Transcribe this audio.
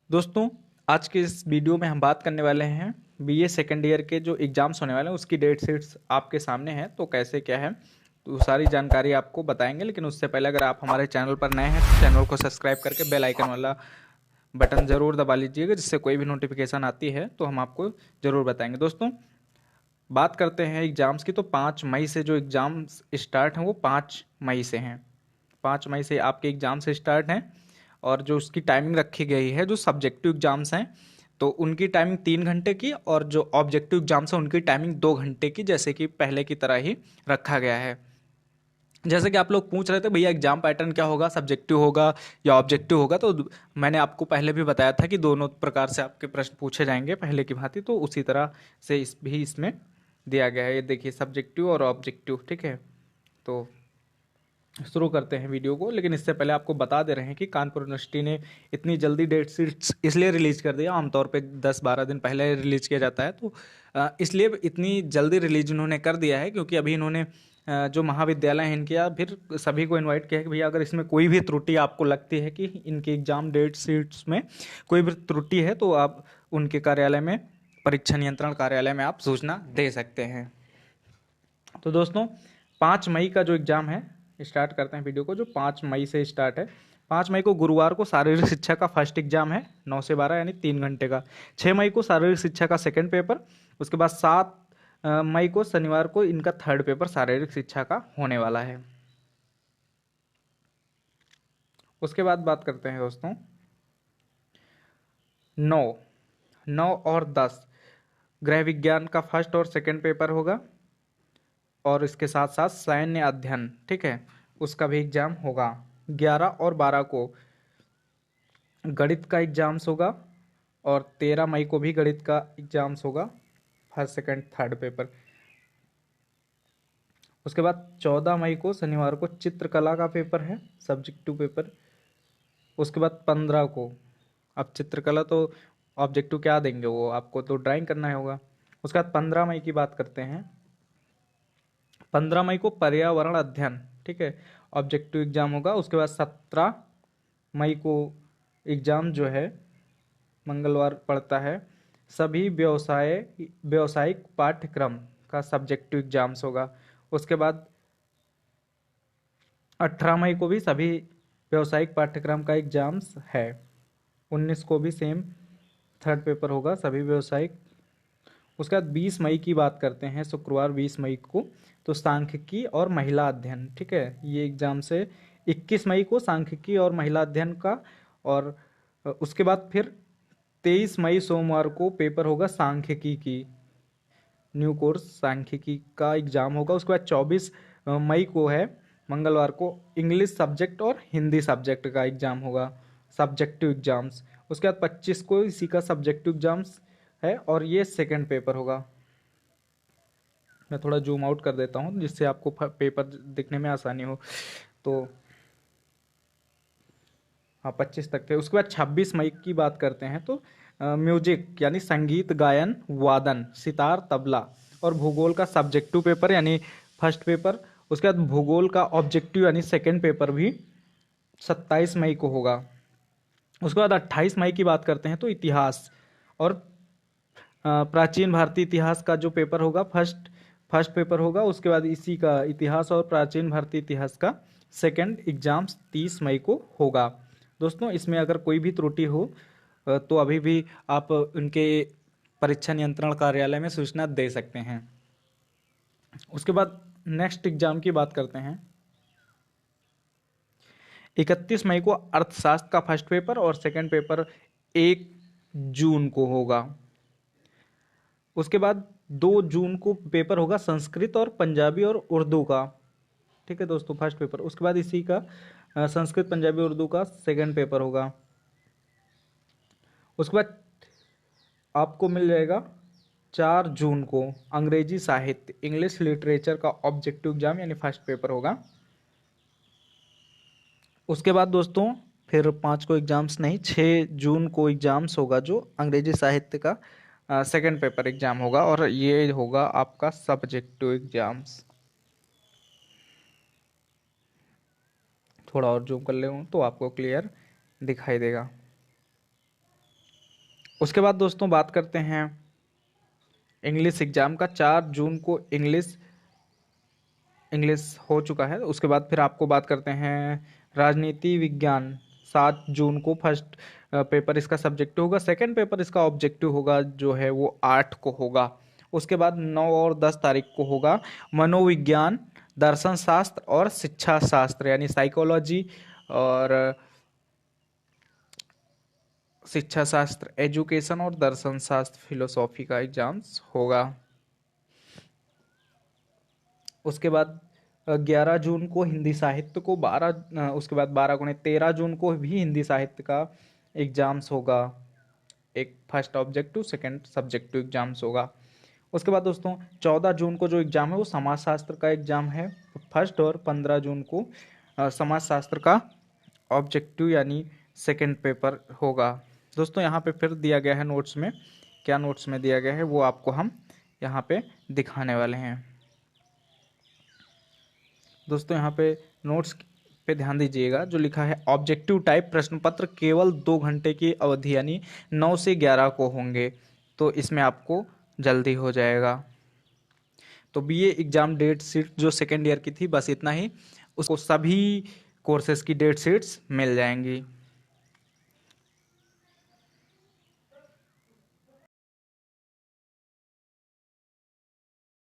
दोस्तों, आज के इस वीडियो में हम बात करने वाले हैं बीए सेकेंड ईयर के जो एग्ज़ाम्स होने वाले हैं उसकी डेट शीट्स आपके सामने है। तो कैसे क्या है तो सारी जानकारी आपको बताएंगे, लेकिन उससे पहले अगर आप हमारे चैनल पर नए हैं तो चैनल को सब्सक्राइब करके बेल आइकन वाला बटन ज़रूर दबा लीजिएगा, जिससे कोई भी नोटिफिकेशन आती है तो हम आपको ज़रूर बताएंगे। दोस्तों, बात करते हैं एग्ज़ाम्स की, तो 5 मई से जो एग्ज़ाम्स स्टार्ट हैं वो 5 मई से हैं। 5 मई से आपके एग्ज़ाम से स्टार्ट हैं और जो उसकी टाइमिंग रखी गई है, जो सब्जेक्टिव एग्ज़ाम्स हैं तो उनकी टाइमिंग 3 घंटे की और जो ऑब्जेक्टिव एग्ज़ाम्स हैं उनकी टाइमिंग 2 घंटे की, जैसे कि पहले की तरह ही रखा गया है। जैसे कि आप लोग पूछ रहे थे भैया एग्जाम पैटर्न क्या होगा, सब्जेक्टिव होगा या ऑब्जेक्टिव होगा, तो मैंने आपको पहले भी बताया था कि दोनों प्रकार से आपके प्रश्न पूछे जाएंगे पहले की भांति, तो उसी तरह से इसमें दिया गया है। ये देखिए, सब्जेक्टिव और ऑब्जेक्टिव, ठीक है। तो शुरू करते हैं वीडियो को, लेकिन इससे पहले आपको बता दे रहे हैं कि कानपुर यूनिवर्सिटी ने इतनी जल्दी डेट शीट्स इसलिए रिलीज कर दिया, आमतौर पे 10-12 दिन पहले रिलीज किया जाता है, तो इसलिए इतनी जल्दी रिलीज उन्होंने कर दिया है क्योंकि अभी इन्होंने जो महाविद्यालय हैं इनके या फिर सभी को इनवाइट किया है कि भैया अगर इसमें कोई भी त्रुटि आपको लगती है कि इनके एग्जाम डेट शीट्स में कोई भी त्रुटि है तो आप उनके कार्यालय में, परीक्षा नियंत्रण कार्यालय में आप सूचना दे सकते हैं। तो दोस्तों, 5 मई का जो एग्ज़ाम है, स्टार्ट करते हैं वीडियो को, जो 5 मई से स्टार्ट है। 5 मई को गुरुवार को शारीरिक शिक्षा का फर्स्ट एग्जाम है 9 से 12 यानी 3 घंटे का। 6 मई को शारीरिक शिक्षा का सेकंड पेपर। उसके बाद 7 मई को शनिवार को इनका थर्ड पेपर शारीरिक शिक्षा का होने वाला है। उसके बाद बात करते हैं दोस्तों, 9 और 10 गृह विज्ञान का फर्स्ट और सेकंड पेपर होगा और इसके साथ साथ सैन्य अध्ययन, ठीक है, उसका भी एग्जाम होगा। 11 और 12 को गणित का एग्जाम्स होगा और 13 मई को भी गणित का एग्जाम्स होगा, फर्स्ट सेकंड थर्ड पेपर। उसके बाद 14 मई को शनिवार को चित्रकला का पेपर है, सब्जेक्टिव पेपर। उसके बाद 15 को, अब चित्रकला तो ऑब्जेक्टिव क्या देंगे, वो आपको तो ड्राइंग करना ही होगा। उसके बाद 15 मई की बात करते हैं। 15 मई को पर्यावरण अध्ययन, ठीक है, ऑब्जेक्टिव एग्जाम होगा। उसके बाद 17 मई को एग्जाम जो है मंगलवार पड़ता है, सभी व्यावसायिक पाठ्यक्रम का सब्जेक्टिव एग्जाम्स होगा। उसके बाद 18 मई को भी सभी व्यावसायिक पाठ्यक्रम का एग्जाम्स है। 19 को भी सेम थर्ड पेपर होगा, सभी व्यावसायिक। उसके बाद 20 मई की बात करते हैं, शुक्रवार 20 मई को, तो सांख्यिकी और महिला अध्ययन, ठीक है, ये एग्जाम से। 21 मई को सांख्यिकी और महिला अध्ययन का, और उसके बाद फिर 23 मई सोमवार को पेपर होगा सांख्यिकी की, न्यू कोर्स सांख्यिकी का एग्जाम होगा। उसके बाद 24 मई को है मंगलवार को इंग्लिश सब्जेक्ट और हिंदी सब्जेक्ट का एग्जाम होगा, सब्जेक्टिव एग्जाम्स। उसके बाद 25 को इसी का सब्जेक्टिव एग्जाम्स है और ये सेकंड पेपर होगा। मैं थोड़ा जूम आउट कर देता हूँ जिससे आपको पेपर दिखने में आसानी हो। तो हाँ, 25 तक थे। उसके बाद 26 मई की बात करते हैं, तो म्यूजिक यानी संगीत, गायन, वादन, सितार, तबला और भूगोल का सब्जेक्टिव पेपर यानी फर्स्ट पेपर। उसके बाद भूगोल का ऑब्जेक्टिव यानी सेकंड पेपर भी 27 मई को होगा। उसके बाद 28 मई की बात करते हैं, तो इतिहास और प्राचीन भारतीय इतिहास का जो पेपर होगा, फर्स्ट पेपर होगा। उसके बाद इसी का इतिहास और प्राचीन भारतीय इतिहास का सेकंड एग्जाम्स 30 मई को होगा। दोस्तों, इसमें अगर कोई भी त्रुटि हो तो अभी भी आप उनके परीक्षा नियंत्रण कार्यालय में सूचना दे सकते हैं। उसके बाद नेक्स्ट एग्जाम की बात करते हैं। 31 मई को अर्थशास्त्र का फर्स्ट पेपर और सेकंड पेपर 1 जून को होगा। उसके बाद 2 जून को पेपर होगा संस्कृत और पंजाबी और उर्दू का, ठीक है दोस्तों, फर्स्ट पेपर। उसके बाद इसी का संस्कृत, पंजाबी, उर्दू का सेकंड पेपर होगा। उसके बाद आपको मिल जाएगा 4 जून को अंग्रेजी साहित्य, इंग्लिश लिटरेचर का ऑब्जेक्टिव एग्जाम यानी फर्स्ट पेपर होगा। उसके बाद दोस्तों फिर 5 को एग्जाम्स नहीं, 6 जून को एग्जाम्स होगा जो अंग्रेजी साहित्य का सेकंड पेपर एग्जाम होगा और ये होगा आपका सब्जेक्टिव एग्जाम्स। थोड़ा और जूम कर ले तो आपको क्लियर दिखाई देगा। उसके बाद दोस्तों बात करते हैं इंग्लिश एग्जाम का। 4 जून को इंग्लिश इंग्लिश हो चुका है। उसके बाद फिर आपको बात करते हैं राजनीति विज्ञान। 7 जून को फर्स्ट पेपर इसका सब्जेक्टिव होगा, सेकंड पेपर इसका ऑब्जेक्टिव होगा जो है वो 8 को होगा। उसके बाद 9 और 10 तारीख को होगा मनोविज्ञान, दर्शन शास्त्र और शिक्षा शास्त्र यानी साइकोलॉजी और शिक्षा शास्त्र, एजुकेशन और दर्शन शास्त्र, फिलोसॉफी का एग्जाम्स होगा। उसके बाद 11 जून को हिंदी साहित्य को, उसके बाद 13 जून को भी हिंदी साहित्य का एग्जाम्स होगा। एक first objective second subjective exams होगा। उसके बाद दोस्तों 14 जून को जो एग्ज़ाम है वो समाजशास्त्र का एग्ज़ाम है फर्स्ट, और 15 जून को समाजशास्त्र का ऑब्जेक्टिव यानी सेकंड पेपर होगा। दोस्तों यहाँ पे फिर दिया गया है नोट्स में, क्या नोट्स में दिया गया है वो आपको हम यहाँ पे दिखाने वाले हैं। दोस्तों यहाँ पे नोट्स पे ध्यान दीजिएगा, जो लिखा है ऑब्जेक्टिव टाइप प्रश्न पत्र केवल 2 घंटे की अवधि यानी 9 से 11 को होंगे, तो इसमें आपको जल्दी हो जाएगा। तो बीए एग्ज़ाम डेट शीट जो सेकेंड ईयर की थी बस इतना ही, उसको सभी कोर्सेज़ की डेट शीट्स मिल जाएंगी।